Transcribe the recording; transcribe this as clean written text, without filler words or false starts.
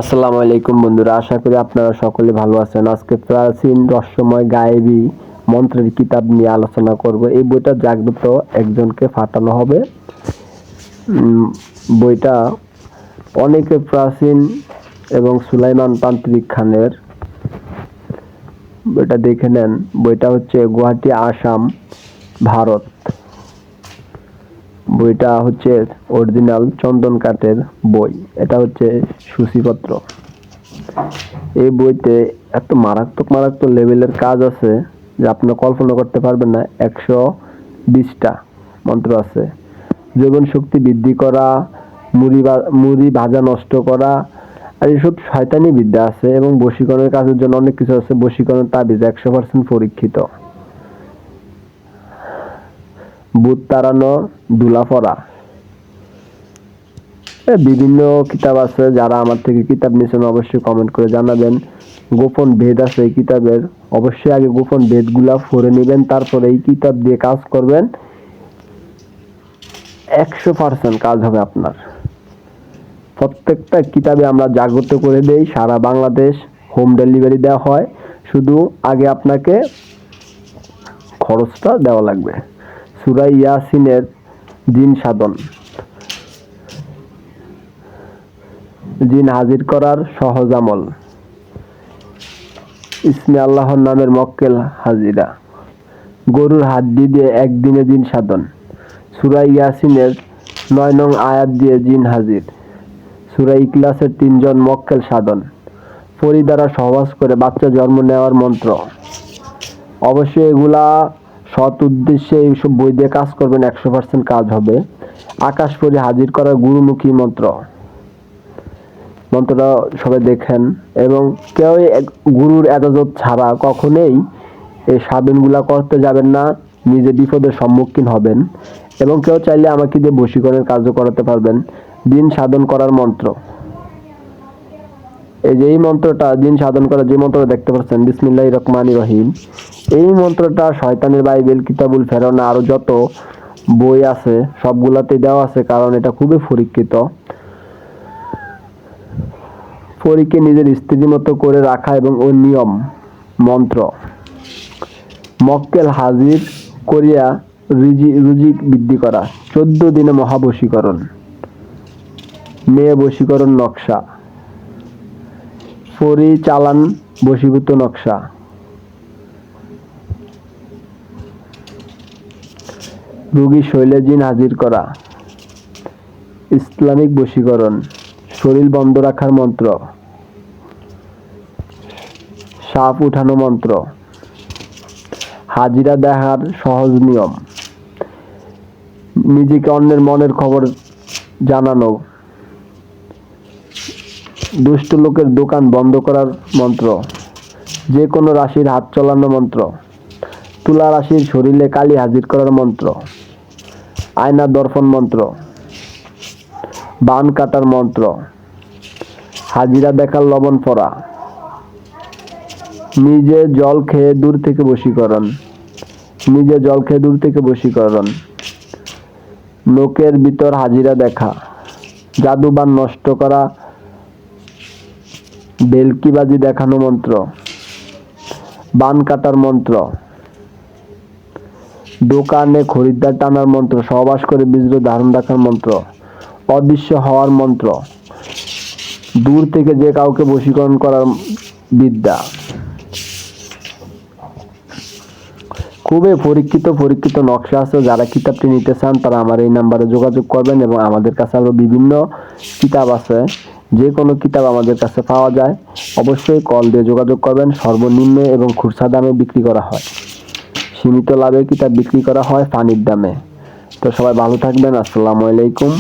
আসসালামু আলাইকুম বন্ধুরা, আশা করি আপনারা সকলে ভালো আছেন। আজকে প্রাচীন রহস্যময় গায়েবী মন্ত্রের কিতাব নিয়ে আলোচনা করব। এই বইটা জাগ্রত একজনকে পাঠানো হবে। বইটা অনেকে প্রাচীন এবং সুলাইমান তান্ত্রিক খানের। বইটা দেখে নেন। বইটা হচ্ছে গুয়াহাটি, আসাম, ভারত। বইটা হচ্ছে অরিজিনাল চন্দন কাঠের বই। এটা হচ্ছে সূচিপত্র। এই বইতে এত মারাত্মক লেভেলের কাজ আছে যে আপনি কল্পনা করতে পারবেন না। 120টা মন্ত্র আছে। জীবন শক্তি বৃদ্ধি করা, মুড়ি ভাজা নষ্ট করা, আর এইসব শয়তানি বিদ্যা আছে। এবং বশীকরণের কাজের জন্য অনেক কিছু আছে। বশীকরণ তাবিজ 100% পরীক্ষিত। ভূত তাড়ানো, ধুলা পড়া, বিভিন্ন কিতাব আছে। যারা আমার থেকে কিতাব নিয়েছেন অবশ্যই কমেন্ট করে জানাবেন। গোপন ভেদ আছে এই কিতাবের। অবশ্যই আগে গোপন ভেদগুলা পড়ে নেবেন, তারপরে এই কিতাব দিয়ে কাজ করবেন। 100% কাজ হবে আপনার। প্রত্যেকটা কিতাবে আমরা জাগ্রত করে দেই। সারা বাংলাদেশ হোম ডেলিভারি দেওয়া হয়। শুধু আগে আপনাকে খরচটা দেওয়া লাগবে। সূরা ইয়াসিনের জিন সাধন, জিন হাজির করার সহজ আমল, ইসমে আল্লাহর নামের মক্কেল হাজিরা, গরুর হাড্ডি দিয়ে একদিনে জিন সাধন, সূরা ইয়াসিনের 9 নং আয়াত দিয়ে জিন হাজির, সূরা ইখলাসের 3 জন মক্কেল সাধন, পরি দ্বারা সহবাস করে বাচ্চা জন্ম নেওয়ার মন্ত্র। অবশ্যই এগুলা সৎ উদ্দেশ্যে এইসব বই দিয়ে কাজ করবেন, 100% কাজ হবে। আকাশ পরি হাজির করার গুরুমুখী মন্ত্র। মন্ত্রটা সবাই দেখেন। এবং কেউ গুরুর এজাজত ছাড়া কখনোই এই সাধনগুলা করতে যাবেন না, নিজে বিপদের সম্মুখীন হবেন। এবং কেউ চাইলে আমাকে দিয়ে বশীকরণের কাজও করাতে পারবেন। দিন সাধন করার মন্ত্র, এই যে এই মন্ত্রটা দিন সাধন করার যে মন্ত্রটা দেখতে পাচ্ছেন, বিসমিল্লাহির রহমানির রহিম, এই মন্ত্রটা শয়তানের বাইবেল, কিতাবুল ফেরাউনা আরো যত বই আছে সবগুলাতে দেওয়া আছে, কারণ এটা খুবই পরীক্ষিত। পরীকে নিজের স্ত্রীর মতো করে রাখা এবং ওই নিয়ম মন্ত্র। মক্কেল হাজির করিয়া রুজি বৃদ্ধি করা। 14 দিনে মহাবশীকরণ, মেয়ে বশীকরণ নকশা, পরিচালান বশীভূত নকশা, রোগী শৈলে জিন হাজির করা, ইসলামিক বশীকরণ, শরীর বন্ধ রাখার মন্ত্র, সাপ উঠানো মন্ত্র, হাজিরা দেখার সহজ নিয়ম, নিজেকে অন্যের মনের খবর জানানো, দুষ্ট লোকের দোকান বন্ধ করার মন্ত্র, যে কোনো রাশির হাত চলানো মন্ত্র, তুলা রাশির শরীরে কালি হাজির করার মন্ত্র, আয়না দর্পণ মন্ত্র, বান কাটার মন্ত্র, হাজিরা দেখার লবণ পড়া, নিজে জল খেয়ে দূর থেকে বশীকরণ, লোকের ভিতর হাজিরা দেখা, জাদুবান নষ্ট করা, বেলকিবাজি দেখানো মন্ত্র, বান কাটার মন্ত্র, দোকানে খরিদ্দার টানার মন্ত্র, সহবাস করে বীর্য ধারণ রাখার মন্ত্র, অদৃশ্য হওয়ার মন্ত্র, দূর থেকে যে কাউকে বশীকরণ করার বিদ্যা। খুবই পরীক্ষিত নকশা আছে। যারা কিতাবটি নিতে চান তারা আমার এই নাম্বারে যোগাযোগ করবেন। এবং আমাদের কাছে আরো বিভিন্ন কিতাব আছে। যে কোনো কিতাব আমাদের কাছে পাওয়া যায়। অবশ্যই কল দিয়ে যোগাযোগ করবেন। সর্বনিম্ন এবং খুচরা দামে বিক্রি করা হয়। সীমিত লাভে কিতাব বিক্রি করা হয় পানির দামে। তো সবাই ভালো থাকবেন। আসসালামু আলাইকুম।